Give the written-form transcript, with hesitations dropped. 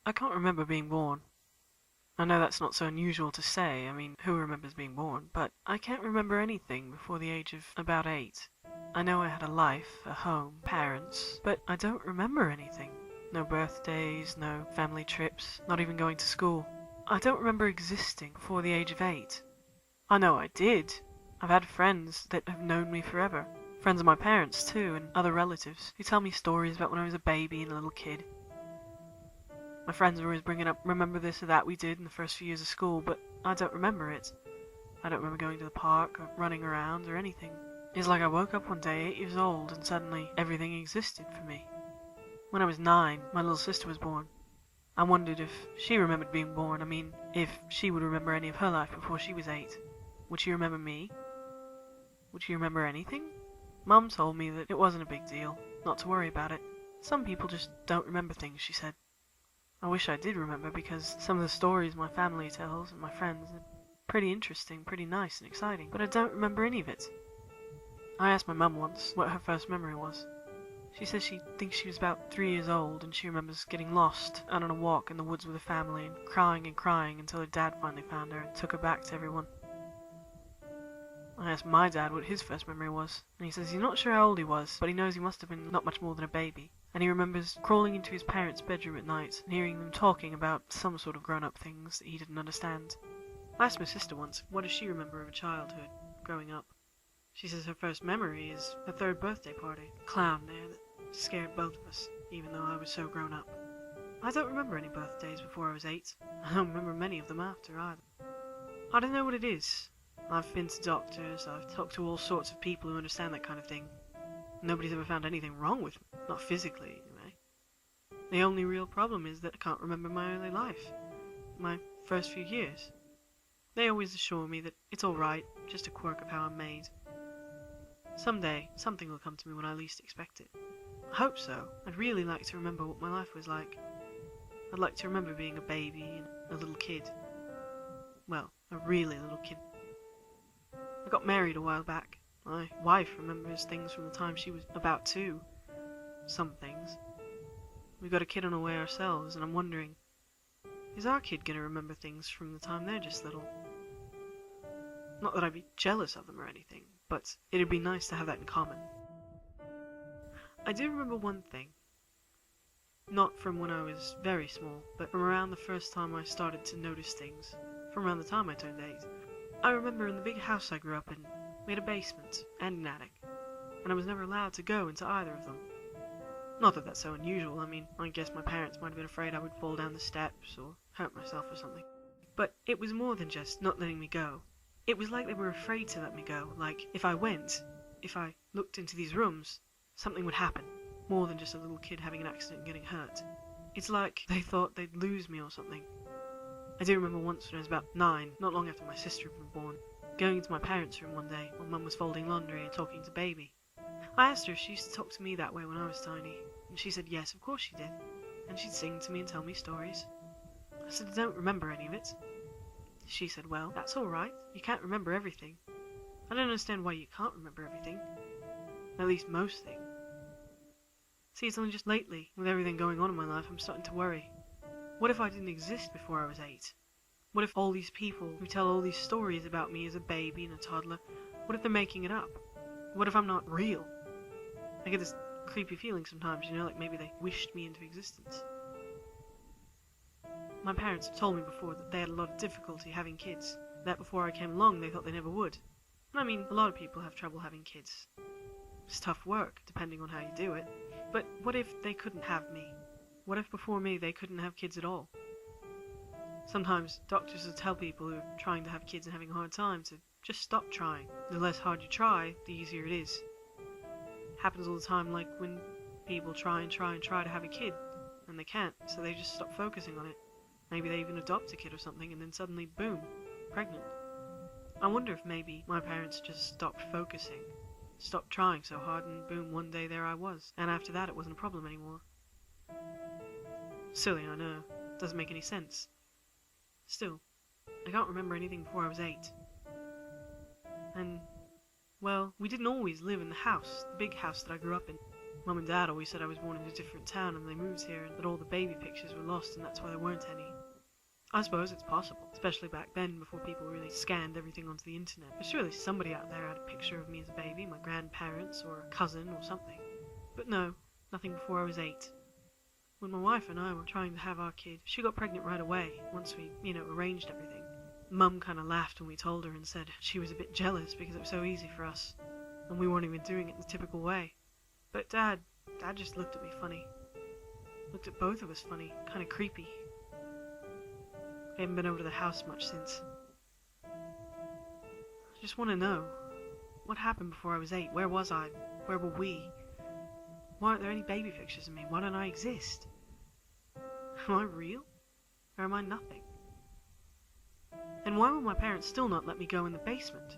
I can't remember being born. I know that's not so unusual to say, who remembers being born? But I can't remember anything before the age of about 8. I know I had a life, a home, parents, but I don't remember anything. No birthdays, no family trips, not even going to school. I don't remember existing before the age of 8. I know I did. I've had friends that have known me forever. Friends of my parents, too, and other relatives, who tell me stories about when I was a baby and a little kid. My friends are always bringing up, remember this or that we did in the first few years of school, but I don't remember it. I don't remember going to the park or running around or anything. It's like I woke up one day 8 years old and suddenly everything existed for me. When I was 9, my little sister was born. I wondered if she remembered being born. If she would remember any of her life before she was 8. Would she remember me? Would she remember anything? Mum told me that it wasn't a big deal, not to worry about it. Some people just don't remember things, she said. I wish I did remember, because some of the stories my family tells and my friends are pretty interesting, pretty nice and exciting, but I don't remember any of it. I asked my mum once what her first memory was. She says she thinks she was about 3 years old and she remembers getting lost out on a walk in the woods with her family and crying until her dad finally found her and took her back to everyone. I asked my dad what his first memory was, and he says he's not sure how old he was, but he knows he must have been not much more than a baby. And he remembers crawling into his parents' bedroom at night and hearing them talking about some sort of grown-up things that he didn't understand. I asked my sister once, what does she remember of her childhood, growing up? She says her first memory is her 3rd birthday party. A clown there that scared both of us, even though I was so grown up. I don't remember any birthdays before I was 8. I don't remember many of them after either. I don't know what it is. I've been to doctors, I've talked to all sorts of people who understand that kind of thing. Nobody's ever found anything wrong with me, not physically anyway. The only real problem is that I can't remember my early life, my first few years. They always assure me that it's alright, just a quirk of how I'm made. Someday, something will come to me when I least expect it. I hope so. I'd really like to remember what my life was like. I'd like to remember being a baby and a little kid. Well, a really little kid. I got married a while back. My wife remembers things from the time she was about 2. Some things. We got a kid on the way ourselves, and I'm wondering, is our kid gonna remember things from the time they're just little? Not that I'd be jealous of them or anything, but it'd be nice to have that in common. I do remember one thing. Not from when I was very small, but from around the first time I started to notice things. From around the time I turned 8. I remember in the big house I grew up in, we had a basement and an attic, and I was never allowed to go into either of them. Not that that's so unusual. I guess my parents might have been afraid I would fall down the steps or hurt myself or something. But it was more than just not letting me go. It was like they were afraid to let me go, like if I looked into these rooms, something would happen, more than just a little kid having an accident and getting hurt. It's like they thought they'd lose me or something. I do remember once when I was about 9, not long after my sister had been born, going into my parents' room one day while Mum was folding laundry and talking to Baby. I asked her if she used to talk to me that way when I was tiny, and she said yes, of course she did, and she'd sing to me and tell me stories. I said I don't remember any of it. She said, well, that's alright, you can't remember everything. I don't understand why you can't remember everything. At least most things. See, it's only just lately, with everything going on in my life, I'm starting to worry. What if I didn't exist before I was 8? What if all these people who tell all these stories about me as a baby and a toddler, what if they're making it up? What if I'm not real? I get this creepy feeling sometimes, like maybe they wished me into existence. My parents have told me before that they had a lot of difficulty having kids, that before I came along they thought they never would. And a lot of people have trouble having kids. It's tough work, depending on how you do it. But what if they couldn't have me? What if before me they couldn't have kids at all? Sometimes doctors will tell people who are trying to have kids and having a hard time to just stop trying. The less hard you try, the easier it is. It happens all the time, like when people try to have a kid, and they can't, so they just stop focusing on it. Maybe they even adopt a kid or something, and then suddenly, boom, pregnant. I wonder if maybe my parents just stopped focusing, stopped trying so hard, and boom, one day there I was. And after that, it wasn't a problem anymore. Silly, I know. Doesn't make any sense. Still, I can't remember anything before I was 8. And Well, we didn't always live in the house, the big house that I grew up in. Mum and Dad always said I was born in a different town and they moved here and that all the baby pictures were lost and that's why there weren't any. I suppose it's possible, especially back then before people really scanned everything onto the internet. But surely somebody out there had a picture of me as a baby, my grandparents or a cousin or something. But no, nothing before I was 8. When my wife and I were trying to have our kid, she got pregnant right away, once we, arranged everything. Mum kind of laughed when we told her and said she was a bit jealous because it was so easy for us, and we weren't even doing it the typical way. But Dad just looked at me funny. Looked at both of us funny, kind of creepy. I haven't been over to the house much since. I just want to know, what happened before I was 8? Where was I? Where were we? Why aren't there any baby pictures of me? Why don't I exist? Am I real? Or am I nothing? And why will my parents still not let me go in the basement?